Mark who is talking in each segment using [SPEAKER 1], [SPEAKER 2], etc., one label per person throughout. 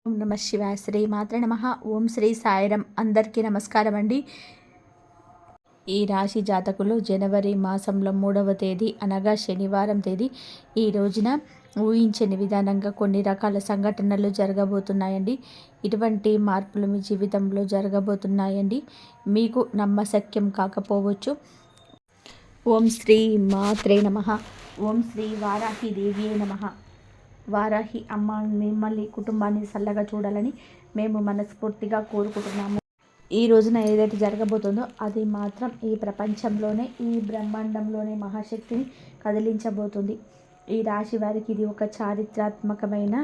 [SPEAKER 1] ఓం నమ శివాయ. శ్రీ మాత్రే నమః. ఓం శ్రీ సాయిరం. అందరికీ నమస్కారం అండి. ఈ రాశి జాతకులు జనవరి మాసంలో 3వ తేదీ అనగా శనివారం తేదీ ఈ రోజున ఊహించని విధానంగా కొన్ని రకాల సంఘటనలు జరగబోతున్నాయండి. ఇటువంటి మార్పులు మీ జీవితంలో జరగబోతున్నాయండి. మీకు నమ్మశక్యం కాకపోవచ్చు. ఓం శ్రీ మాత్రే నమః. ఓం శ్రీ వారాహి దేవియే నమః. వారాహి అమ్మ మిమ్మల్ని కుటుంబాన్ని చల్లగా చూడాలని మేము మనస్ఫూర్తిగా కోరుకుంటున్నాము. ఈ రోజున ఏదైతే జరగబోతుందో అది మాత్రం ఈ ప్రపంచంలోనే, ఈ బ్రహ్మాండంలోనే మహాశక్తిని కదిలించబోతుంది. ఈ రాశి వారికి ఇది ఒక చారిత్రాత్మకమైన,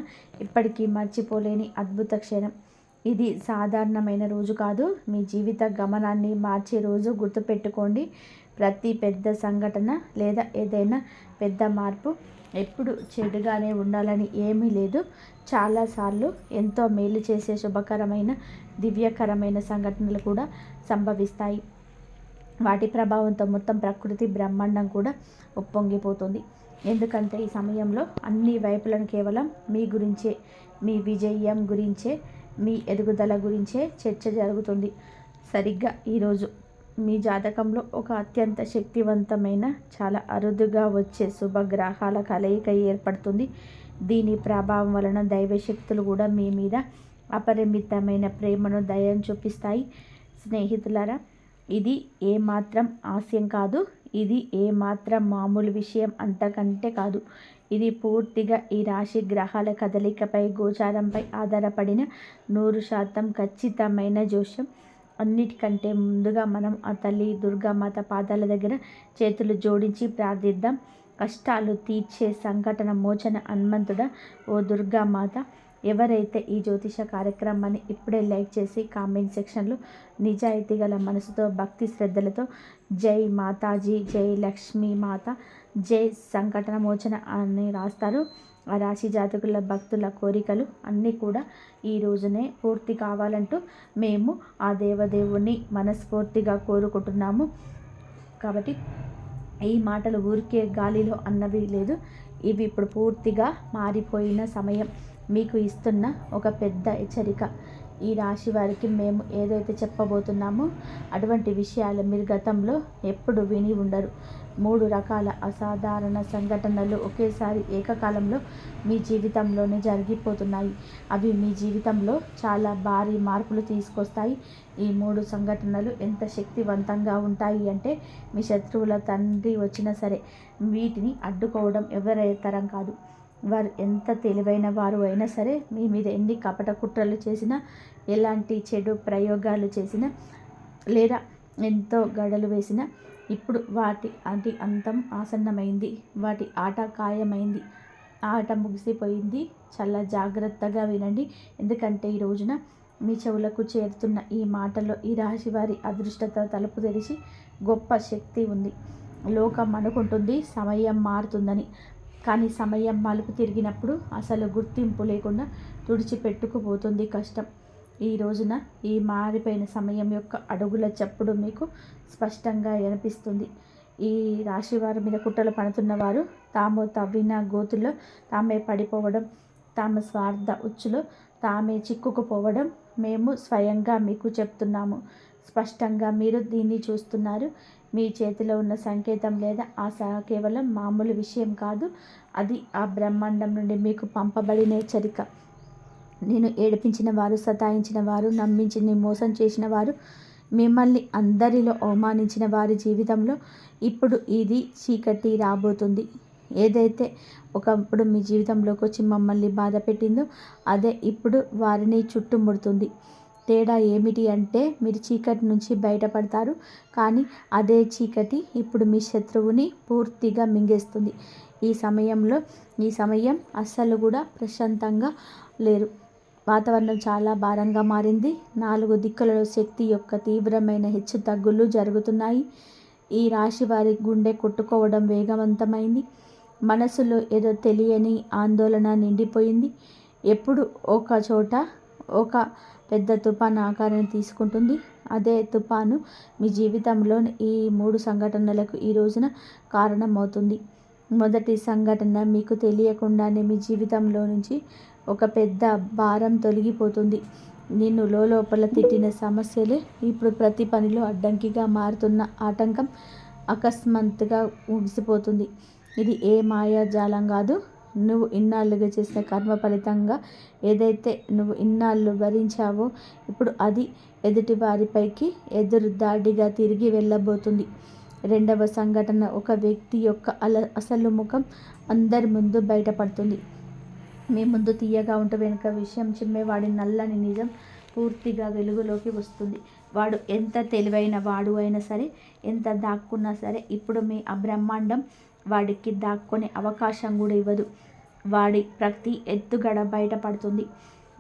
[SPEAKER 1] ఇప్పటికీ మర్చిపోలేని అద్భుత క్షణం. ఇది సాధారణమైన రోజు కాదు, మీ జీవిత గమనాన్ని మార్చే రోజు. గుర్తుపెట్టుకోండి, ప్రతి పెద్ద సంఘటన లేదా ఏదైనా పెద్ద మార్పు ఎప్పుడు చెడుగానే ఉండాలని ఏమీ లేదు. చాలాసార్లు ఎంతో మేలు చేసే శుభకరమైన, దివ్యకరమైన సంఘటనలు కూడా సంభవిస్తాయి. వాటి ప్రభావంతో మొత్తం ప్రకృతి, బ్రహ్మాండం కూడా ఉప్పొంగిపోతుంది. ఎందుకంటే ఈ సమయంలో అన్ని వైపులను కేవలం మీ గురించే, మీ విజయం గురించే, మీ ఎదుగుదల గురించే చర్చ జరుగుతుంది. సరిగ్గా ఈరోజు మీ జాతకంలో ఒక అత్యంత శక్తివంతమైన, చాలా అరుదుగా వచ్చే శుభగ్రహాల కలయిక ఏర్పడుతుంది. దీని ప్రభావం వలన దైవశక్తులు కూడా మీ మీద అపరిమితమైన ప్రేమను, దయను చూపిస్తాయి. స్నేహితులారా, ఇది ఏమాత్రం హాస్యం కాదు, ఇది ఏమాత్రం మామూలు విషయం అంతకంటే కాదు. ఇది పూర్తిగా ఈ రాశి గ్రహాల కదలికపై, గోచారంపై ఆధారపడిన 100% ఖచ్చితమైన జోస్యం. అన్నిటికంటే ముందుగా మనం ఆ తల్లి దుర్గామాత పాదాల దగ్గర చేతులు జోడించి ప్రార్థిద్దాం. కష్టాలు తీర్చే సంఘటన మోచన హనుమంతుడా, ఓ దుర్గామాత. ఎవరైతే ఈ జ్యోతిష కార్యక్రమాన్ని ఇప్పుడే లైక్ చేసి కామెంట్ సెక్షన్లో నిజాయితీ గల మనసుతో, భక్తి శ్రద్ధలతో జై మాతాజీ, జై లక్ష్మీ మాత, జై సంకటన మోచన అని రాస్తారు, ఆ రాశి జాతకుల భక్తుల కోరికలు అన్నీ కూడా ఈ రోజునే పూర్తి కావాలంటూ మేము ఆ దేవదేవుణ్ణి మనస్ఫూర్తిగా కోరుకుంటున్నాము. కాబట్టి ఈ మాటలు ఊరికే గాలిలో అన్నవి లేదు, ఇవి ఇప్పుడు పూర్తిగా మారిపోయిన సమయం. మీకు ఇస్తున్న ఒక పెద్ద హెచ్చరిక. ఈ రాశి వారికి మేము ఏదైతే చెప్పబోతున్నామో అటువంటి విషయాలు మీరు గతంలో ఎప్పుడు విని ఉండరు. 3 రకాల అసాధారణ సంఘటనలు ఒకేసారి ఏకకాలంలో మీ జీవితంలోనే జరిగిపోతున్నాయి. అవి మీ జీవితంలో చాలా భారీ మార్పులు తీసుకొస్తాయి. ఈ 3 సంఘటనలు ఎంత శక్తివంతంగా ఉంటాయి అంటే, మీ శత్రువుల తండ్రి వచ్చినా సరే వీటిని అడ్డుకోవడం ఎవరి తరం కాదు. వారు ఎంత తెలివైన వారు అయినా సరే, మీ మీద ఎన్ని కపట కుట్రలు చేసినా, ఎలాంటి చెడు ప్రయోగాలు చేసినా, లేదా ఎంతో గడలు వేసినా, ఇప్పుడు వాటి అంతం ఆసన్నమైంది. వాటి ఆట ఖాయమైంది. ఆట ముగిసిపోయింది. చాలా జాగ్రత్తగా వినండి, ఎందుకంటే ఈ రోజున మీ చెవులకు చేరుతున్న ఈ మాటలో ఈ రాశి వారి అదృష్టత తలుపు తెరిచి గొప్ప శక్తి ఉంది. లోకం అనుకుంటుంది సమయం మారుతుందని, కానీ సమయం మలుపు తిరిగినప్పుడు అసలు గుర్తింపు లేకుండా తుడిచిపెట్టుకుపోతుంది కష్టం. ఈ రోజున ఈ మారిపోయిన సమయం యొక్క అడుగుల చప్పుడు మీకు స్పష్టంగా వినిపిస్తుంది. ఈ రాశివారి మీద కుట్రలు పడుతున్న వారు తాము తవ్విన గోతుల్లో తామే పడిపోవడం, తమ స్వార్థ ఉచ్చులో తామే చిక్కుకుపోవడం మేము స్వయంగా మీకు చెప్తున్నాము. స్పష్టంగా మీరు దీన్ని చూస్తున్నారు. మీ చేతిలో ఉన్న సంకేతం లేదా ఆశ కేవలం మామూలు విషయం కాదు, అది ఆ బ్రహ్మాండం నుండి మీకు పంపబడిన హెచ్చరిక. నేను ఏడిపించిన వారు, సతాయించిన వారు, నమ్మించి మోసం చేసిన వారు, మిమ్మల్ని అందరిలో అవమానించిన వారి జీవితంలో ఇప్పుడు ఇది చీకటి రాబోతుంది. ఏదైతే ఒకప్పుడు మీ జీవితంలోకి వచ్చి మమ్మల్ని బాధ పెట్టిందో అదే ఇప్పుడు వారిని చుట్టుముడుతుంది. తేడా ఏమిటి అంటే, మీరు చీకటి నుంచి బయటపడతారు, కానీ అదే చీకటి ఇప్పుడు మీ శత్రువుని పూర్తిగా మింగేస్తుంది. ఈ సమయం అస్సలు కూడా ప్రశాంతంగా లేరు. వాతావరణం చాలా భారంగా మారింది. 4 దిక్కులలో శక్తి యొక్క తీవ్రమైన హెచ్చు తగ్గులు జరుగుతున్నాయి. ఈ రాశి వారి గుండె కొట్టుకోవడం వేగవంతమైంది. మనసులో ఏదో తెలియని ఆందోళన నిండిపోయింది. ఎప్పుడు ఒక చోట ఒక పెద్ద తుఫాను ఆకారాన్ని తీసుకుంటుంది. అదే తుఫాను మీ జీవితంలో ఈ 3 సంఘటనలకు ఈ రోజున కారణమవుతుంది. మొదటి సంఘటన, మీకు తెలియకుండానే మీ జీవితంలో నుంచి ఒక పెద్ద భారం తొలగిపోతుంది. నిన్ను లోపల తిట్టిన సమస్యలే ఇప్పుడు ప్రతి పనిలో అడ్డంకిగా మారుతున్న ఆటంకం అకస్మాత్తుగా ముగిసిపోతుంది. ఇది ఏ మాయాజాలం కాదు. నువ్వు ఇన్నాళ్ళుగా చేసిన కర్మ ఫలితంగా ఏదైతే నువ్వు ఇన్నాళ్ళు భరించావో ఇప్పుడు అది ఎదుటి వారిపైకి ఎదురు దాడిగా తిరిగి వెళ్ళబోతుంది. రెండవ సంఘటన, ఒక వ్యక్తి యొక్క అసలు ముఖం అందరి ముందు బయటపడుతుంది. మీ ముందు తీయగా ఉంటూ వెనుక విషయం చిమ్మేవాడి నల్లని నిజం పూర్తిగా వెలుగులోకి వస్తుంది. వాడు ఎంత తెలివైన వాడు అయినా సరే, ఎంత దాక్కున్నా సరే ఇప్పుడు మీ అబ్రహ్మాండం వాడికి దాక్కునే అవకాశం కూడా ఇవ్వదు. వాడి ప్రతి ఎత్తుగడ బయటపడుతుంది.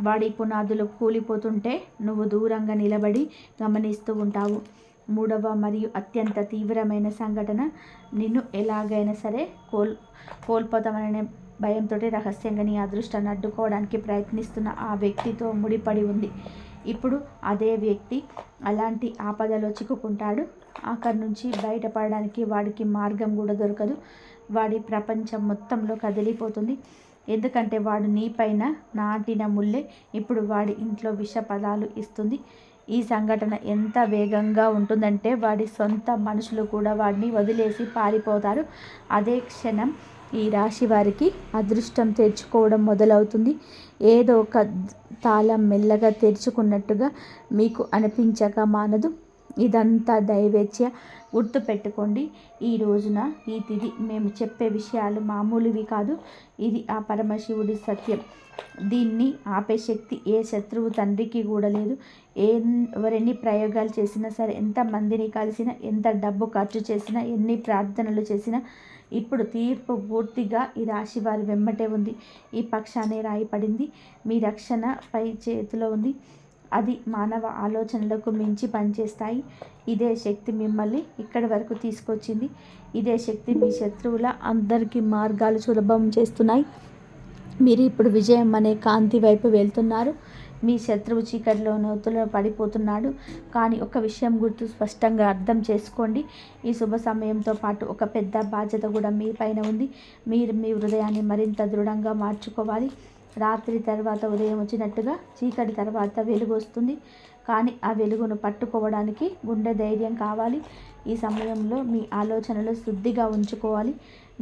[SPEAKER 1] వాడి పునాదులు కూలిపోతుంటే నువ్వు దూరంగా నిలబడి గమనిస్తూ ఉంటావు. మూడవ మరియు అత్యంత తీవ్రమైన సంఘటన, నిన్ను ఎలాగైనా సరే కోల్పోతామనే భయంతో రహస్యంగా నీ అదృష్టాన్ని అడ్డుకోవడానికి ప్రయత్నిస్తున్న ఆ వ్యక్తితో ముడిపడి ఉంది. ఇప్పుడు అదే వ్యక్తి అలాంటి ఆపదలో చిక్కుకుంటాడు. అక్కడి నుంచి బయటపడడానికి వాడికి మార్గం కూడా దొరకదు. వాడి ప్రపంచం మొత్తంలో కదిలిపోతుంది. ఎందుకంటే వాడు నీపైన నాటిన ముల్లే ఇప్పుడు వాడి ఇంట్లో విష పదాలు ఇస్తుంది. ఈ సంఘటన ఎంత వేగంగా ఉంటుందంటే వాడి సొంత మనుషులు కూడా వాడిని వదిలేసి పారిపోతారు. అదే క్షణం ఈ రాశి వారికి అదృష్టం తెరుచుకోవడం మొదలవుతుంది. ఏదో ఒక తాళం మెల్లగా తెరుచుకున్నట్టుగా మీకు అనిపించక మానదు. ఇదంతా దైవేచ్ఛ. గుర్తుపెట్టుకోండి, ఈ రోజున ఈ తిథి మేము చెప్పే విషయాలు మామూలువి కాదు. ఇది ఆ పరమశివుడి సత్యం. దీన్ని ఆపే శక్తి ఏ శత్రువు తండ్రికి కూడా లేదు. ఎవరెన్ని ప్రయోగాలు చేసినా సరే, ఎంతమందిని కలిసినా, ఎంత డబ్బు ఖర్చు చేసినా, ఎన్ని ప్రార్థనలు చేసినా ఇప్పుడు తీర్పు పూర్తిగా ఈ రాశి వారి వెంబటే ఉంది. ఈ పక్షానే రాయపడింది. మీ రక్షణ పై చేతిలో ఉంది. అది మానవ ఆలోచనలకు మించి పనిచేస్తాయి. ఇదే శక్తి మిమ్మల్ని ఇక్కడి వరకు తీసుకొచ్చింది. ఇదే శక్తి మీ శత్రువుల అందరికీ మార్గాలు సులభం చేస్తున్నాయి. మీరు ఇప్పుడు విజయం అనే కాంతి వైపు వెళ్తున్నారు. మీ శత్రువు చీకటిలో నూతులో పడిపోతున్నాడు. కానీ ఒక విషయం స్పష్టంగా అర్థం చేసుకోండి. ఈ శుభ సమయంతో పాటు ఒక పెద్ద బాధ్యత కూడా మీ పైన ఉంది. మీరు మీ హృదయాన్ని మరింత దృఢంగా మార్చుకోవాలి. రాత్రి తర్వాత ఉదయం వచ్చినట్టుగా చీకటి తర్వాత వెలుగు వస్తుంది. కానీ ఆ వెలుగును పట్టుకోవడానికి గుండె ధైర్యం కావాలి. ఈ సమయంలో మీ ఆలోచనలు శుద్ధిగా ఉంచుకోవాలి.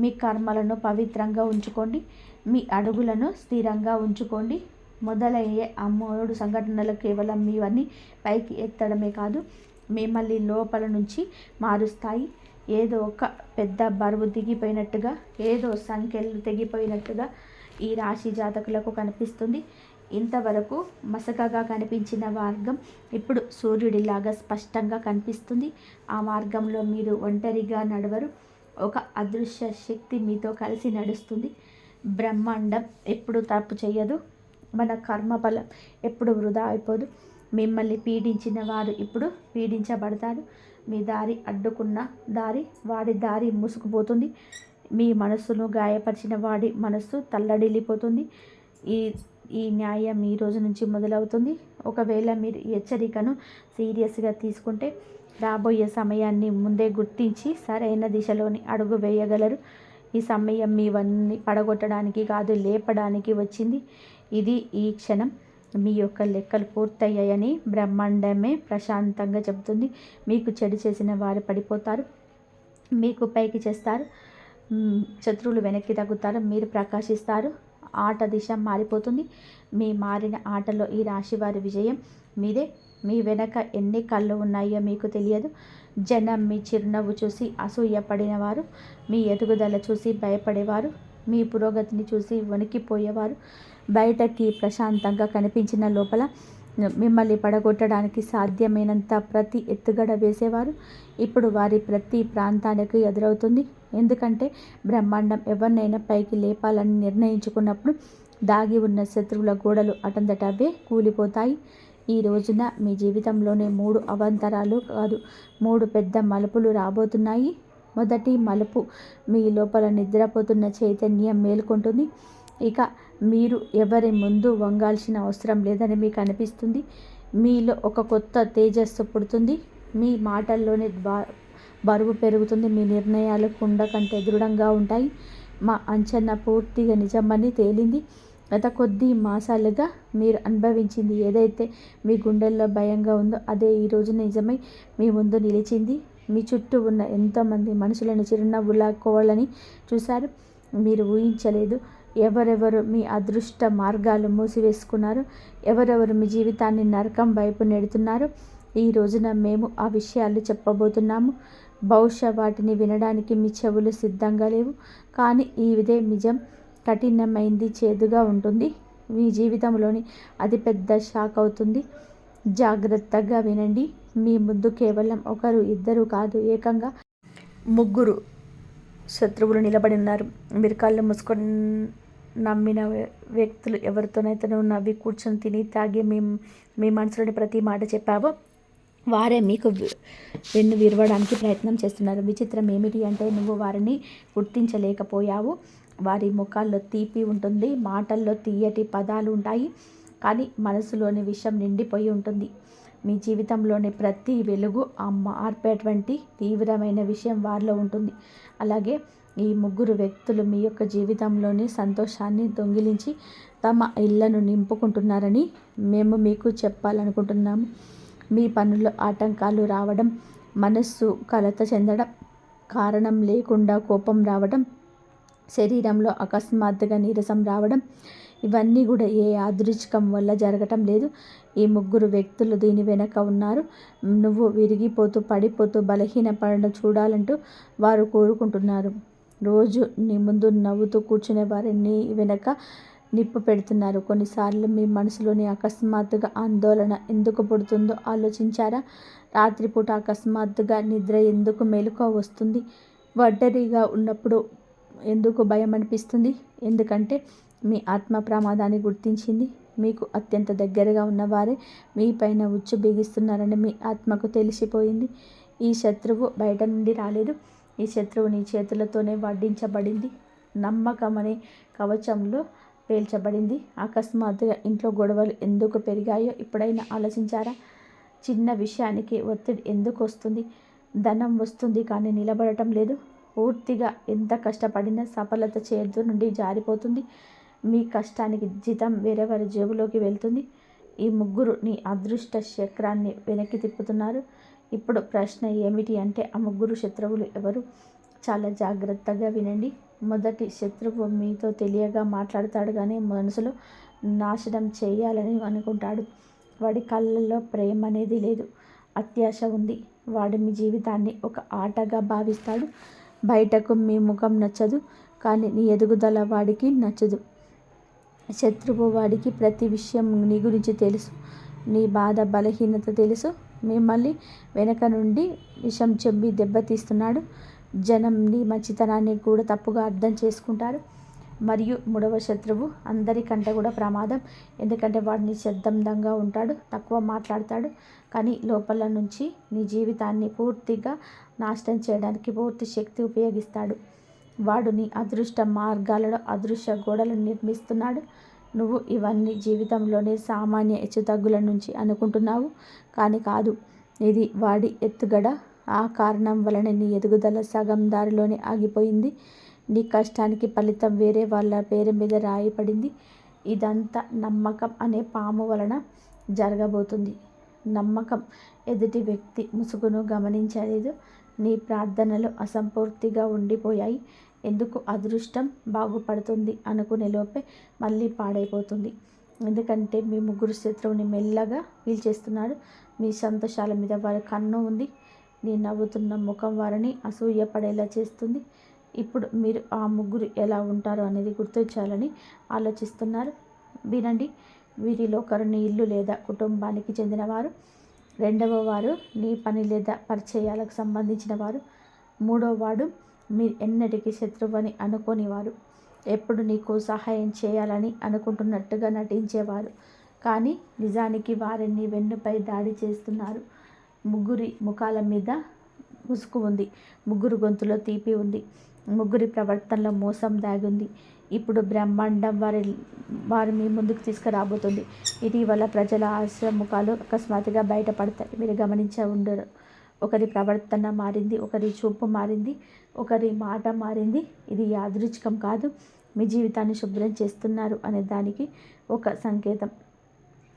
[SPEAKER 1] మీ కర్మలను పవిత్రంగా ఉంచుకోండి. మీ అడుగులను స్థిరంగా ఉంచుకోండి. మొదలయ్యే ఆ 3 సంఘటనలు కేవలం మీవన్నీ పైకి ఎత్తడమే కాదు, మిమ్మల్ని లోపల నుంచి మారుస్తాయి. ఏదో ఒక పెద్ద బరువు దిగిపోయినట్టుగా, ఏదో సంఖ్యలు తెగిపోయినట్టుగా ఈ రాశి జాతకులకు కనిపిస్తుంది. ఇంతవరకు మసకగా కనిపించిన మార్గం ఇప్పుడు సూర్యుడిలాగా స్పష్టంగా కనిపిస్తుంది. ఆ మార్గంలో మీరు ఒంటరిగా నడవరు. ఒక అదృశ్య శక్తి మీతో కలిసి నడుస్తుంది. బ్రహ్మాండం ఎప్పుడు తప్పు చేయదు. మన కర్మఫలం ఎప్పుడు వృధా అయిపోదు. మిమ్మల్ని పీడించిన వారు ఇప్పుడు పీడించబడతారు. మీ దారి అడ్డుకున్న వాడి దారి మూసుకుపోతుంది. మీ మనస్సును గాయపరిచిన వాడి మనస్సు తల్లడిల్లిపోతుంది. ఈ న్యాయం ఈ రోజు నుంచి మొదలవుతుంది. ఒకవేళ మీరు ఈ హెచ్చరికను సీరియస్గా తీసుకుంటే రాబోయే సమయాన్ని ముందే గుర్తించి సరైన దిశలోని అడుగు వేయగలరు. ఈ సమయం మీవన్నీ పడగొట్టడానికి కాదు, లేపడానికి వచ్చింది. ఇది ఈ క్షణం. మీ యొక్క లెక్కలు పూర్తయ్యాయని బ్రహ్మాండమే ప్రశాంతంగా చెబుతుంది. మీకు చెడు చేసిన వారు పడిపోతారు, మీకు పైకి చేస్తారు. శత్రువులు వెనక్కి తగ్గుతారు, మీరు ప్రకాశిస్తారు. ఆట దిశ మారిపోతుంది. మీ మారిన ఆటలో ఈ రాశి వారి విజయం మీదే. మీ వెనక ఎన్ని కళ్ళు ఉన్నాయో మీకు తెలియదు. జనం మీ చిరునవ్వు చూసి అసూయపడినవారు, మీ ఎదుగుదల చూసి భయపడేవారు, మీ పురోగతిని చూసి వణికిపోయేవారు, బయటకి ప్రశాంతంగా కనిపించిన లోపల మిమ్మల్ని పడగొట్టడానికి సాధ్యమైనంత ప్రతి ఎత్తుగడ వేసేవారు ఇప్పుడు వారి ప్రతి ప్రాంతానికి ఎదురవుతుంది. ఎందుకంటే బ్రహ్మాండం ఎవరినైనా పైకి లేపాలని నిర్ణయించుకున్నప్పుడు దాగి ఉన్న శత్రువుల గోడలు అటంతట అవే కూలిపోతాయి. ఈ రోజున మీ జీవితంలోనే 3 అవాంతరాలు కాదు, 3 పెద్ద మలుపులు రాబోతున్నాయి. మొదటి మలుపు, మీ లోపల నిద్రపోతున్న చైతన్యం మేల్కొంటుంది. ఇక మీరు ఎవరి ముందు వంగాల్సిన అవసరం లేదని మీకు అనిపిస్తుంది. మీలో ఒక కొత్త తేజస్సు పుడుతుంది. మీ మాటల్లోని బరువు పెరుగుతుంది. మీ నిర్ణయాలు కుండ కంటే దృఢంగా ఉంటాయి. మా అంచనా పూర్తిగా నిజమని తేలింది. గత కొద్ది మాసాలుగా మీరు అనుభవించింది ఏదైతే మీ గుండెల్లో భయంగా ఉందో అదే ఈరోజు నిజమై మీ ముందు నిలిచింది. మీ చుట్టూ ఉన్న ఎంతోమంది మనుషులను చిరునవ్వులాక్కోవాలని చూశారు. మీరు ఊహించలేదు ఎవరెవరు మీ అదృష్ట మార్గాలు మూసివేసుకున్నారు, ఎవరెవరు మీ జీవితాన్ని నరకం వైపు నెడుతున్నారు. ఈ రోజున మేము ఆ విషయాలు చెప్పబోతున్నాము. బహుశా వాటిని వినడానికి మీ చెవులు సిద్ధంగా లేవు. కానీ ఇదే నిజం. కఠినమైంది, చేదుగా ఉంటుంది. మీ జీవితంలోని అతిపెద్ద షాక్ అవుతుంది. జాగ్రత్తగా వినండి. మీ ముందు కేవలం ఒకరు, ఇద్దరు కాదు, ఏకంగా 3 శత్రువులు నిలబడి ఉన్నారు. మీరు కళ్ళు మూసుకొని నమ్మిన వ్యక్తులు ఎవరితోనైతే నువ్వు నవ్వి కూర్చొని తిని తాగి మీ మనసులోని ప్రతి మాట చెప్పావో వారే మీకు వెన్ను విరవడానికి ప్రయత్నం చేస్తున్నారు. విచిత్రం ఏమిటి అంటే నువ్వు వారిని గుర్తించలేకపోయావు. వారి ముఖాల్లో తీపి ఉంటుంది, మాటల్లో తీయటి పదాలు ఉంటాయి, కానీ మనసులోని విషం నిండిపోయి ఉంటుంది. మీ జీవితంలోని ప్రతి వెలుగు ఆర్పేటువంటి తీవ్రమైన విషయం వారిలో ఉంటుంది. అలాగే ఈ 3 వ్యక్తులు మీ యొక్క జీవితంలోని సంతోషాన్ని దొంగిలించి తమ ఇళ్లను నింపుకుంటున్నారని మేము మీకు చెప్పాలనుకుంటున్నాము. మీ పనుల్లో ఆటంకాలు రావడం, మనస్సు కలత చెందడం, కారణం లేకుండా కోపం రావడం, శరీరంలో అకస్మాత్తుగా నీరసం రావడం, ఇవన్నీ కూడా ఏ యాదృచ్ఛికం వల్ల జరగటం లేదు. ఈ 3 వ్యక్తులు దీని వెనక ఉన్నారు. నువ్వు విరిగిపోతూ, పడిపోతూ, బలహీనపడడం చూడాలంటూ వారు కోరుకుంటున్నారు. రోజు నీ ముందు నవ్వుతూ కూర్చునే వారి నీ వెనక నిప్పు పెడుతున్నారు. కొన్నిసార్లు మీ మనసులోని అకస్మాత్తుగా ఆందోళన ఎందుకు పుడుతుందో ఆలోచించారా? రాత్రిపూట అకస్మాత్తుగా నిద్ర ఎందుకు మెలకువ వస్తుంది? ఒంటరిగా ఉన్నప్పుడు ఎందుకు భయం అనిపిస్తుంది? ఎందుకంటే మీ ఆత్మ ప్రమాదాన్ని గుర్తించింది. మీకు అత్యంత దగ్గరగా ఉన్నవారే మీ పైన ఉచ్చు బిగిస్తున్నారని మీ ఆత్మకు తెలిసిపోయింది. ఈ శత్రువు బయట నుండి రాలేదు. ఈ శత్రువు నీ చేతులతోనే వడ్డించబడింది. నమ్మకం అనే కవచంలో పేల్చబడింది. అకస్మాత్తుగా ఇంట్లో గొడవలు ఎందుకు పెరిగాయో ఎప్పుడైనా ఆలోచించారా? చిన్న విషయానికి ఒత్తిడి ఎందుకు వస్తుంది? ధనం వస్తుంది కానీ నిలబడటం లేదు. పూర్తిగా ఎంత కష్టపడినా సఫలత చేతి నుండి జారిపోతుంది. మీ కష్టానికి జీతం వేరెవరి జేబులోకి వెళ్తుంది. ఈ 3 నీ అదృష్ట చక్రాన్ని వెనక్కి తిప్పుతున్నారు. ఇప్పుడు ప్రశ్న ఏమిటి అంటే ఆ 3 శత్రువులు ఎవరు? చాలా జాగ్రత్తగా వినండి. మొదటి శత్రువు మీతో తెలియగా మాట్లాడతాడు కానీ మనసులో నాశనం చేయాలని అనుకుంటాడు. వాడి కళ్ళల్లో ప్రేమ అనేది లేదు, అత్యాశ ఉంది. వాడు మీ జీవితాన్ని ఒక ఆటగా భావిస్తాడు. బయటకు మీ ముఖం నచ్చదు, కానీ నీ ఎదుగుదల వాడికి నచ్చదు. శత్రువు వాడికి ప్రతి విషయం నీ గురించి తెలుసు. నీ బాధ, బలహీనత తెలుసు. మిమ్మల్ని వెనక నుండి విషం చెబ్బి దెబ్బతీస్తున్నాడు. జనం నీ మంచితనాన్ని కూడా తప్పుగా అర్థం చేసుకుంటారు. మరియు 3వ శత్రువు అందరికంటే కూడా ప్రమాదం. ఎందుకంటే వాడు నిశ్శబ్దంగా ఉంటాడు, తక్కువ మాట్లాడతాడు, కానీ లోపల నుంచి నీ జీవితాన్ని పూర్తిగా నాశనం చేయడానికి పూర్తి శక్తి ఉపయోగిస్తాడు. వాడు నీ అదృష్ట మార్గాలలో అదృశ్య గోడలను నిర్మిస్తున్నాడు. నువ్వు ఇవన్నీ జీవితంలోనే సామాన్య హెచ్చుతగ్గుల నుంచి అనుకుంటున్నావు, కానీ కాదు. ఇది వాడి ఎత్తుగడ. ఆ కారణం వలన నీ ఎదుగుదల సగం దారిలోనే ఆగిపోయింది. నీ కష్టానికి ఫలితం వేరే వాళ్ళ పేరు మీద రాయబడింది. ఇదంతా నమ్మకం అనే పాము వలన జరగబోతుంది. నమ్మకం ఎదుటి వ్యక్తి ముసుగును గమనించలేదు. నీ ప్రార్థనలు అసంపూర్తిగా ఉండిపోయాయి. ఎందుకు అదృష్టం బాగుపడుతుంది అనుకునే లోపే మళ్ళీ పాడైపోతుంది. ఎందుకంటే మీ 3 శత్రువుని మెల్లగా పీల్చేస్తున్నాడు. మీ సంతోషాల మీద వారి కన్ను ఉంది. నీ నవ్వుతున్న ముఖం వారిని అసూయపడేలా చేస్తుంది. ఇప్పుడు మీరు ఆ 3 ఎలా ఉంటారో అనేది గుర్తించాలని ఆలోచిస్తున్నారు. వినండి. వీరిలో ఒకరు నీ ఇల్లు లేదా కుటుంబానికి చెందినవారు. 2వ వారు నీ పని లేదా పరిచయాలకు సంబంధించిన వారు. 3వ వాడు మీరు ఎన్నటికీ శత్రువని అనుకోనివారు. ఎప్పుడు నీకు సహాయం చేయాలని అనుకుంటున్నట్టుగా నటించేవారు, కానీ నిజానికి వారిని వెన్నుపై దాడి చేస్తున్నారు. 3 ముఖాల మీద ముసుగు ఉంది. 3 గొంతులో తీపి ఉంది. 3 ప్రవర్తనలో మోసం దాగింది. ఇప్పుడు బ్రహ్మాండం వారు మీ ముందుకు తీసుకురాబోతుంది. ఇటీవల ప్రజల ముఖాలు అకస్మాత్తుగా బయటపడతాయి. మీరు గమనించే ఉండరు. ఒకరి ప్రవర్తన మారింది, ఒకరి చూపు మారింది, ఒకరి మాట మారింది. ఇది యాదృచ్ఛికం కాదు. మీ జీవితాన్ని శుభ్రం చేస్తున్నారు అనే దానికి ఒక సంకేతం.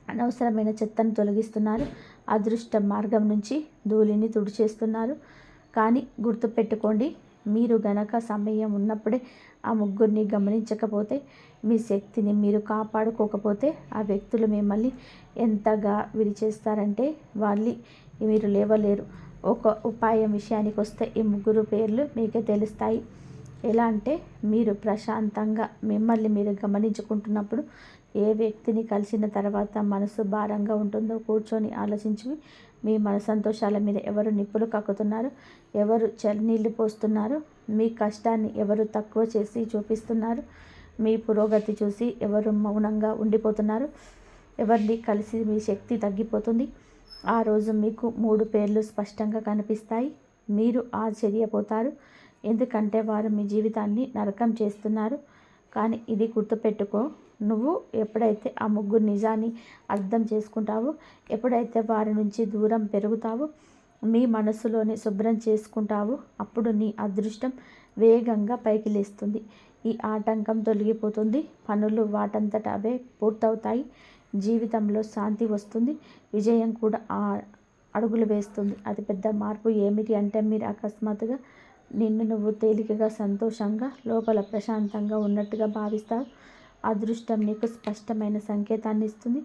[SPEAKER 1] అనవసరమైన చెత్తను తొలగిస్తున్నారు. అదృష్ట మార్గం నుంచి ధూళిని తుడిచేస్తున్నారు. కానీ గుర్తుపెట్టుకోండి, మీరు గనక సమయం ఉన్నప్పుడే ఆ ముగ్గురిని గమనించకపోతే, మీ శక్తిని మీరు కాపాడుకోకపోతే ఆ వ్యక్తులు మిమ్మల్ని ఎంతగా విడిచేస్తారంటే వాళ్ళు మీరు లేవలేరు. ఒక ఉపాయం విషయానికి వస్తే ఈ ముగ్గురు పేర్లు మీకే తెలుస్తాయి. ఎలా అంటే, మీరు ప్రశాంతంగా మిమ్మల్ని మీరు గమనించుకుంటున్నప్పుడు ఏ వ్యక్తిని కలిసిన తర్వాత మనసు భారంగా ఉంటుందో కూర్చొని ఆలోచించి, మీ మన సంతోషాల మీద ఎవరు నిప్పులు కక్కుతున్నారు, ఎవరు చన్నీళ్ళు పోస్తున్నారు, మీ కష్టాన్ని ఎవరు తక్కువ చేసి చూపిస్తున్నారు, మీ పురోగతి చూసి ఎవరు మౌనంగా ఉండిపోతున్నారు, ఎవరిని కలిసి మీ శక్తి తగ్గిపోతుంది. ఆ రోజు మీకు 3 పేర్లు స్పష్టంగా కనిపిస్తాయి. మీరు ఆశ్చర్యపోతారు. ఎందుకంటే వారు మీ జీవితాన్ని నరకం చేస్తున్నారు. కానీ ఇది గుర్తుపెట్టుకో, నువ్వు ఎప్పుడైతే ఆ ముగ్గురు నిజాన్ని అర్థం చేసుకుంటావో, ఎప్పుడైతే వారి నుంచి దూరం పెరుగుతావో, మీ మనసులోనే శుభ్రం చేసుకుంటావో, అప్పుడు నీ అదృష్టం వేగంగా పైకి లేస్తుంది. ఈ ఆటంకం తొలగిపోతుంది. పనులు వాటంతట అవే పూర్తవుతాయి. జీవితంలో శాంతి వస్తుంది. విజయం కూడా అడుగులు వేస్తుంది. అతిపెద్ద మార్పు ఏమిటి అంటే, మీరు అకస్మాత్తుగా నిన్ను నువ్వు తేలికగా, సంతోషంగా, లోపల ప్రశాంతంగా ఉన్నట్టుగా భావిస్తావు. అదృష్టం నీకు స్పష్టమైన సంకేతాన్ని ఇస్తుంది.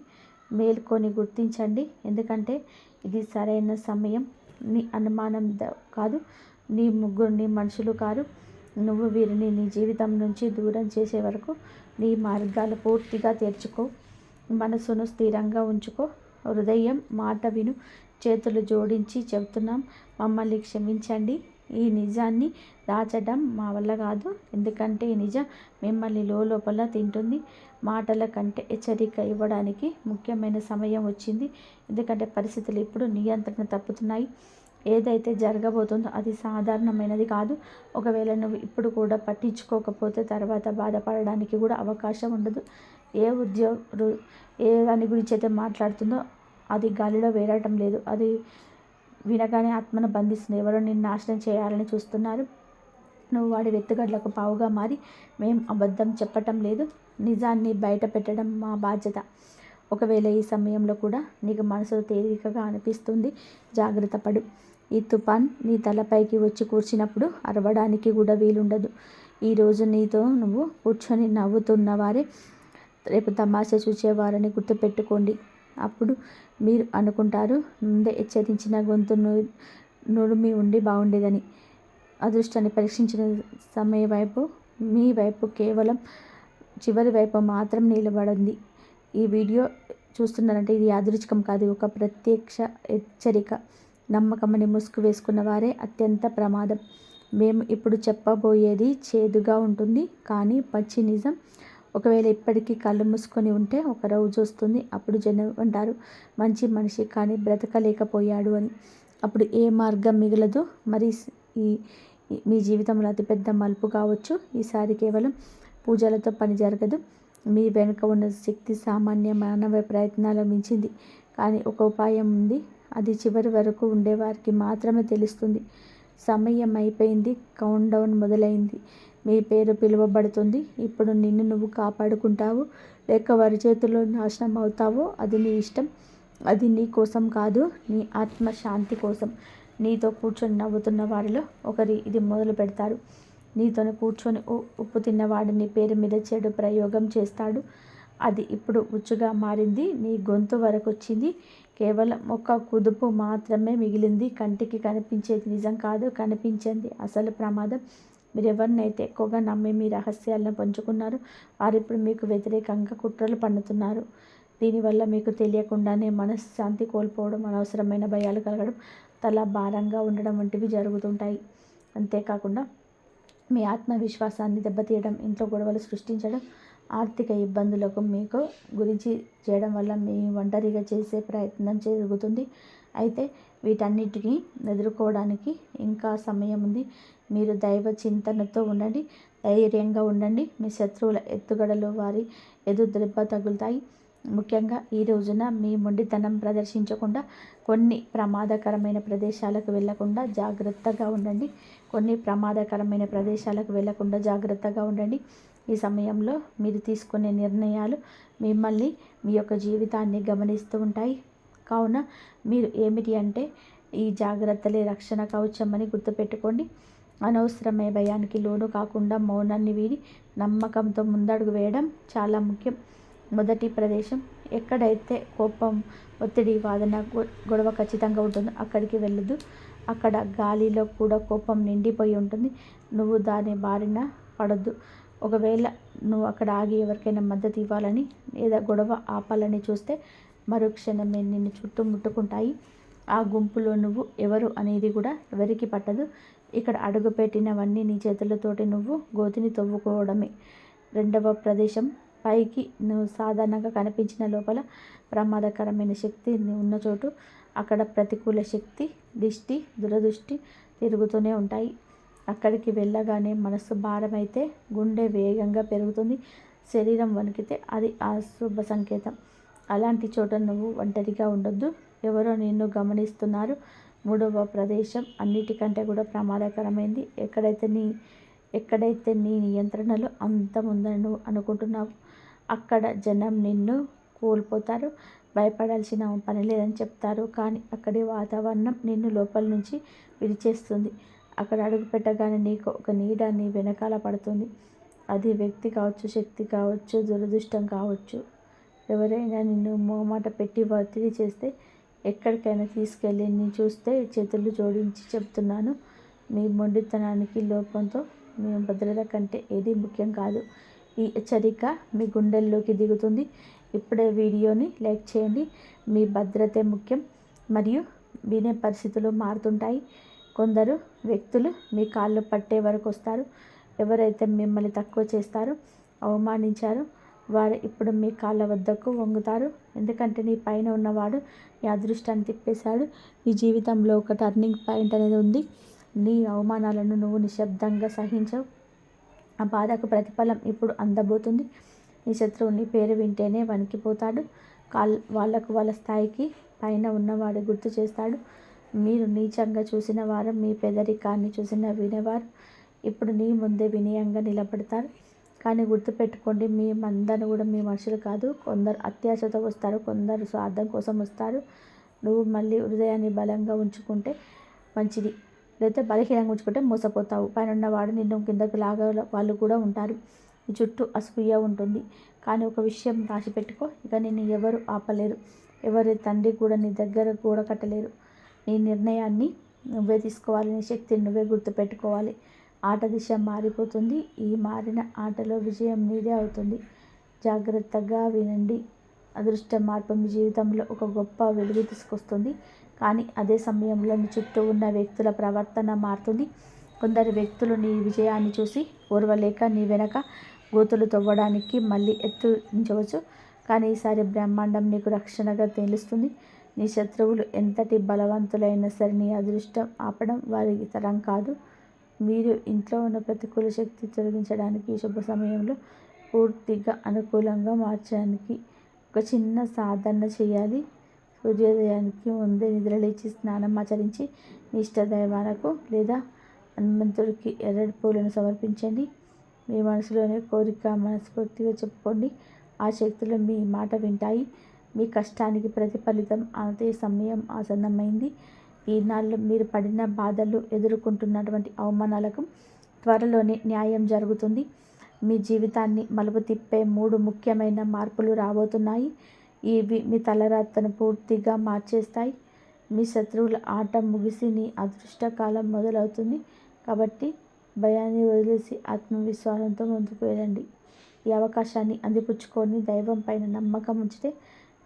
[SPEAKER 1] మేల్కొని గుర్తించండి. ఎందుకంటే ఇది సరైన సమయం. నీ అనుమానం కాదు, నీ ముగ్గురిని మనుషులు కాదు. నువ్వు వీరిని నీ జీవితం నుంచి దూరం చేసే వరకు నీ మార్గాలు పూర్తిగా తెరుచుకో. మనసును స్థిరంగా ఉంచుకో. హృదయం మాట విను. చేతులు జోడించి చెబుతున్నాం, మమ్మల్ని క్షమించండి. ఈ నిజాన్ని దాచడం మా వల్ల కాదు. ఎందుకంటే ఈ నిజం మిమ్మల్ని లోపల తింటుంది. మాటల కంటే హెచ్చరిక ఇవ్వడానికి ముఖ్యమైన సమయం వచ్చింది. ఎందుకంటే పరిస్థితులు ఇప్పుడు నియంత్రణ తప్పుతున్నాయి. ఏదైతే జరగబోతుందో అది సాధారణమైనది కాదు. ఒకవేళ నువ్వు ఇప్పుడు కూడా పట్టించుకోకపోతే తర్వాత బాధపడడానికి కూడా అవకాశం ఉండదు. ఏ దాని గురించి అయితే మాట్లాడుతుందో అది గాలిలో వేరటం లేదు. అది వినగానే ఆత్మను బంధిస్తుంది. ఎవరో నిన్ను నాశనం చేయాలని చూస్తున్నారు. నువ్వు వాడి వెత్తుగడ్లకు పావుగా మారి, మేం అబద్ధం చెప్పటం లేదు, నిజాన్ని బయట పెట్టడం మా బాధ్యత. ఒకవేళ ఈ సమయంలో కూడా నీకు మనసు తేలికగా అనిపిస్తుంది, జాగ్రత్త పడు. ఈ తుఫాన్ నీ తలపైకి వచ్చి కూర్చున్నప్పుడు అరవడానికి కూడా వీలుండదు. ఈరోజు నీతో నువ్వు కూర్చొని నవ్వుతున్నవారే రేపు తమాషా చూసేవారని గుర్తుపెట్టుకోండి. అప్పుడు మీరు అనుకుంటారు, ముందే హెచ్చరించిన గొంతు నుడిమి ఉండి బాగుండేదని. అదృష్టాన్ని పరీక్షించిన సమయ వైపు మీ వైపు కేవలం చివరి వైపు మాత్రం నిలబడింది. ఈ వీడియో చూస్తున్నారంటే ఇది యాదృచ్ఛికం కాదు, ఒక ప్రత్యక్ష హెచ్చరిక. నమ్మకమని ముసుగు వేసుకున్న వారే అత్యంత ప్రమాదం. మేము ఇప్పుడు చెప్పబోయేది చేదుగా ఉంటుంది, కానీ పచ్చి నిజం. ఒకవేళ ఇప్పటికీ కళ్ళు మూసుకొని ఉంటే ఒక రోజు వస్తుంది, అప్పుడు జనం అంటారు, మంచి మనిషి కానీ బ్రతకలేకపోయాడు అని. అప్పుడు ఏ మార్గం మిగలదు. మరి మీ జీవితంలో అతిపెద్ద మలుపు కావచ్చు. ఈసారి కేవలం పూజలతో పని జరగదు. మీ వెనుక ఉన్న శక్తి సామాన్య మానవ ప్రయత్నాల మించింది. కానీ ఒక ఉపాయం ఉంది. అది చివరి వరకు ఉండేవారికి మాత్రమే తెలుస్తుంది. సమయం అయిపోయింది. కౌంట్ డౌన్ మొదలైంది. మీ పేరు పిలువబడుతుంది. ఇప్పుడు నిన్ను నువ్వు కాపాడుకుంటావు, లేక వారి చేతుల్లో నాశనం అవుతావో అది నీ ఇష్టం. అది నీ కోసం కాదు, నీ ఆత్మశాంతి కోసం. నీతో కూర్చొని నవ్వుతున్న వారిలో ఒకరి ఇది మొదలు పెడతారు. నీతోనే కూర్చొని ఉప్పు తిన్నవాడు నీ పేరు మీద చెడు ప్రయోగం చేస్తాడు. అది ఇప్పుడు ఉచ్చుగా మారింది. నీ గొంతు వరకు వచ్చింది. కేవలం ఒక కుదుపు మాత్రమే మిగిలింది. కంటికి కనిపించేది నిజం కాదు, కనిపించింది అసలు ప్రమాదం. మీరు ఎవరినైతే ఎక్కువగా నమ్మి మీ రహస్యాలను పంచుకున్నారు, వారిప్పుడు మీకు వ్యతిరేకంగా కుట్రలు పన్నుతున్నారు. దీనివల్ల మీకు తెలియకుండానే మనశ్శాంతి కోల్పోవడం, అనవసరమైన భయాలు కలగడం, తల భారంగా ఉండడం వంటివి జరుగుతుంటాయి. అంతేకాకుండా మీ ఆత్మవిశ్వాసాన్ని దెబ్బతీయడం, ఇంట్లో గొడవలు సృష్టించడం, ఆర్థిక ఇబ్బందులకు మీకు గురించి చేయడం వల్ల మీ ఒంటరిగా చేసే ప్రయత్నం జరుగుతుంది. అయితే వీటన్నిటిని ఎదుర్కోవడానికి ఇంకా సమయం ఉంది. మీరు దైవ చింతనతో ఉండండి, ధైర్యంగా ఉండండి. మీ శత్రువుల ఎత్తుగడలు వారి దెబ్బ తగులుతాయి. ముఖ్యంగా ఈ రోజున మీ మొండితనం ప్రదర్శించకుండా కొన్ని ప్రమాదకరమైన ప్రదేశాలకు వెళ్లకుండా జాగ్రత్తగా ఉండండి. ఈ సమయంలో మీరు తీసుకునే నిర్ణయాలు మిమ్మల్ని మీ యొక్క జీవితాన్ని గమనిస్తూ ఉంటాయి. కావున మీరు ఏమిటి అంటే ఈ జాగ్రత్తలే రక్షణ కవచమని గుర్తుపెట్టుకోండి. అనవసరమైన భయానికి లోను కాకుండా మౌనాన్ని వీడి నమ్మకంతో ముందడుగు వేయడం చాలా ముఖ్యం. మొదటి ప్రదేశం, ఎక్కడైతే కోపం, ఒత్తిడి, వాదన, గొడవ ఖచ్చితంగా ఉంటుందో అక్కడికి వెళ్ళదు. అక్కడ గాలిలో కూడా కోపం నిండిపోయి ఉంటుంది. నువ్వు దాని బారిన పడొద్దు. ఒకవేళ నువ్వు అక్కడ ఆగి ఎవరికైనా మద్దతు ఇవ్వాలని లేదా గొడవ ఆపాలని చూస్తే మరుక్షణమే నిన్ను చుట్టుముట్టుకుంటాయి. ఆ గుంపులో నువ్వు ఎవరు అనేది కూడా ఎవరికి పట్టదు. ఇక్కడ అడుగుపెట్టినవన్నీ నీ చేతులతోటి నువ్వు గోతిని తవ్వుకోవడమే. రెండవ ప్రదేశం, పైకి నువ్వు సాధారణంగా కనిపించిన లోపల ప్రమాదకరమైన శక్తి ఉన్న చోటు. అక్కడ ప్రతికూల శక్తి, దిష్టి, దురదృష్టి తిరుగుతూనే ఉంటాయి. అక్కడికి వెళ్ళగానే మనసు భారమైతే గుండె వేగంగా పెరుగుతుంది. శరీరం వణికితే అది అశుభ సంకేతం. అలాంటి చోట నువ్వు ఒంటరిగా ఉండొద్దు. ఎవరో నిన్ను గమనిస్తున్నారు. మూడవ ప్రదేశం అన్నిటికంటే కూడా ప్రమాదకరమైంది. ఎక్కడైతే నీ నియంత్రణలో అంతం ఉందని నువ్వు అనుకుంటున్నావు అక్కడ జనం నిన్ను కోల్పోతారు. భయపడాల్సిన పని లేదని చెప్తారు. కానీ అక్కడి వాతావరణం నిన్ను లోపల నుంచి విడిచేస్తుంది. అక్కడ అడుగు పెట్టగానే నీకు ఒక నీడ నీ వెనకాల పడుతుంది. అది వ్యక్తి కావచ్చు, శక్తి కావచ్చు, దురదృష్టం కావచ్చు. ఎవరైనా నిన్ను మోమాట పెట్టి ఒత్తిడి చేస్తే ఎక్కడికైనా తీసుకెళ్ళి నీ చూస్తే చేతులు జోడించి చెప్తున్నాను, మీ మొండితనానికి లోపంతో మీ భద్రత కంటే ఏది ముఖ్యం కాదు. ఈ హెచ్చరిక మీ గుండెల్లోకి దిగుతుంది. ఇప్పుడే వీడియోని లైక్ చేయండి. మీ భద్రతే ముఖ్యం. మరియు వినే పరిస్థితులు మారుతుంటాయి. కొందరు వ్యక్తులు మీ కాళ్ళు పట్టే వరకు వస్తారు. ఎవరైతే మిమ్మల్ని తక్కువ చేస్తారో, అవమానించారో వారు ఇప్పుడు మీ కాళ్ళ వద్దకు వంగుతారు. ఎందుకంటే నీ పైన ఉన్నవాడు నీ అదృష్టాన్ని తిప్పేశాడు. నీ జీవితంలో ఒక టర్నింగ్ పాయింట్ అనేది ఉంది. నీ అవమానాలను నువ్వు నిశ్శబ్దంగా సహించవు. ఆ బాధకు ప్రతిఫలం ఇప్పుడు అందబోతుంది. నీ శత్రువు నీ పేరు వింటేనే వణికిపోతాడు. వాళ్ళకు వాళ్ళ స్థాయికి పైన ఉన్నవాడు గుర్తు చేస్తాడు. మీరు నీచంగా చూసిన వారు, మీ పేదరికాన్ని వినేవారు ఇప్పుడు నీ ముందే వినయంగా నిలబడతారు. కానీ గుర్తుపెట్టుకోండి, మీ మందను కూడా మీ మనుషులు కాదు. కొందరు అత్యాశతో వస్తారు, కొందరు స్వార్థం కోసం వస్తారు. నువ్వు మళ్ళీ హృదయాన్ని బలంగా ఉంచుకుంటే మంచిది, లేకపోతే బలహీనంగా ఉంచుకుంటే మోసపోతావు. పైన ఉన్నవాడు నిన్ను కిందకు లాగా వాళ్ళు కూడా ఉంటారు. ఈ చుట్టూ అసూయ ఉంటుంది. కానీ ఒక విషయం రాసి పెట్టుకో, ఇక నిన్ను ఎవరు ఆపలేరు. ఎవరి తండ్రి కూడా నీ దగ్గర గోడ కట్టలేరు. నీ నిర్ణయాన్ని నువ్వే తీసుకోవాలి. నీ శక్తిని నువ్వే గుర్తుపెట్టుకోవాలి. ఆట దిశ మారిపోతుంది. ఈ మారిన ఆటలో విజయం నీదే అవుతుంది. జాగ్రత్తగా వినండి. అదృష్ట మార్పు మీ జీవితంలో ఒక గొప్ప వెలుగు తీసుకొస్తుంది. కానీ అదే సమయంలో మీ చుట్టూ ఉన్న వ్యక్తుల ప్రవర్తన మారుతుంది. కొందరు వ్యక్తులు నీ విజయాన్ని చూసి ఓర్వలేక నీ వెనక గోతులు తవ్వడానికి మళ్ళీ ఎత్తురించవచ్చు. కానీ ఈసారి బ్రహ్మాండం నీకు రక్షణగా తెలుస్తుంది. నీ శత్రువులు ఎంతటి బలవంతులైనా సరే నీ అదృష్టం ఆపడం వారికి తరం కాదు. మీరు ఇంట్లో ఉన్న ప్రతికూల శక్తి తొలగించడానికి శుభ సమయంలో పూర్తిగా అనుకూలంగా మార్చడానికి ఒక చిన్న సాధన చేయాలి. సూర్యోదయానికి ముందే నిద్రలేచి స్నానం ఆచరించి మీ ఇష్టదైవాలకు లేదా హనుమంతుడికి ఎర్రటి పూలను సమర్పించండి. మీ మనసులోని కోరిక మనస్ఫూర్తిగా చెప్పుకోండి. ఆ శక్తులు మీ మాట వింటాయి. మీ కష్టానికి ప్రతిఫలితం అదే సమయం ఆసన్నమైంది. ఈనాళ్ళు మీరు పడిన బాధలు, ఎదుర్కొంటున్నటువంటి అవమానాలకు త్వరలోనే న్యాయం జరుగుతుంది. మీ జీవితాన్ని మలుపు తిప్పే 3 ముఖ్యమైన మార్పులు రాబోతున్నాయి. ఇవి మీ తలరాతను పూర్తిగా మార్చేస్తాయి. మీ శత్రువుల ఆట ముగిసి నీ అదృష్టకాలం మొదలవుతుంది. కాబట్టి భయాన్ని వదిలేసి ఆత్మవిశ్వాసంతో ముందుకు వెళ్ళండి. ఈ అవకాశాన్ని అందిపుచ్చుకొని దైవం పైన నమ్మకం ఉంచితే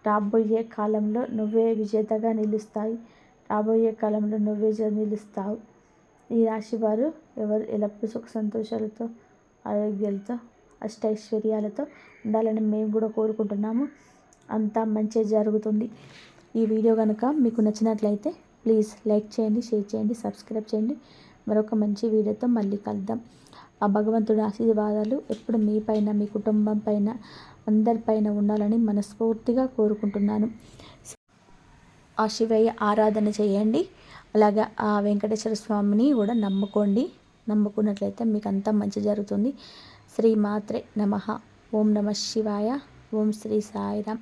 [SPEAKER 1] రాబోయే కాలంలో నువ్వే విజేతగా నిలుస్తావు. ఈ రాశి వారు ఎవరు ఎల్లప్పుడూ సుఖ సంతోషాలతో, ఆరోగ్యాలతో, అష్టైశ్వర్యాలతో ఉండాలని మేము కూడా కోరుకుంటున్నాము. అంతా మంచి జరుగుతుంది. ఈ వీడియో కనుక మీకు నచ్చినట్లయితే ప్లీజ్ లైక్ చేయండి, షేర్ చేయండి, సబ్స్క్రైబ్ చేయండి. మరొక మంచి వీడియోతో మళ్ళీ కలుద్దాం. ఆ భగవంతుడి ఆశీర్వాదాలు ఎప్పుడు మీ పైన, మీ కుటుంబం పైన, అందరిపైన ఉండాలని మనస్ఫూర్తిగా కోరుకుంటున్నాను. ఆ శివయ్య ఆరాధన చేయండి. అలాగే ఆ వెంకటేశ్వర స్వామిని కూడా నమ్ముకోండి. నమ్ముకున్నట్లయితే మీకు అంతా మంచి జరుగుతుంది. శ్రీమాత్రే నమః. ఓం నమ శివాయ. ఓం శ్రీ సాయిరామ్.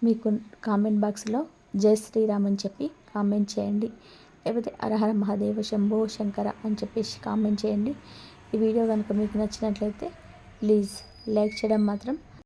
[SPEAKER 1] మీకు కామెంట్ బాక్స్లో జై శ్రీరామ్ అని చెప్పి కామెంట్ చేయండి, లేకపోతే హరహర మహాదేవ శంభో శంకర అని చెప్పేసి కామెంట్ చేయండి. ఈ వీడియో కనుక మీకు నచ్చినట్లయితే ప్లీజ్ లైక్ చేయడం మాత్రం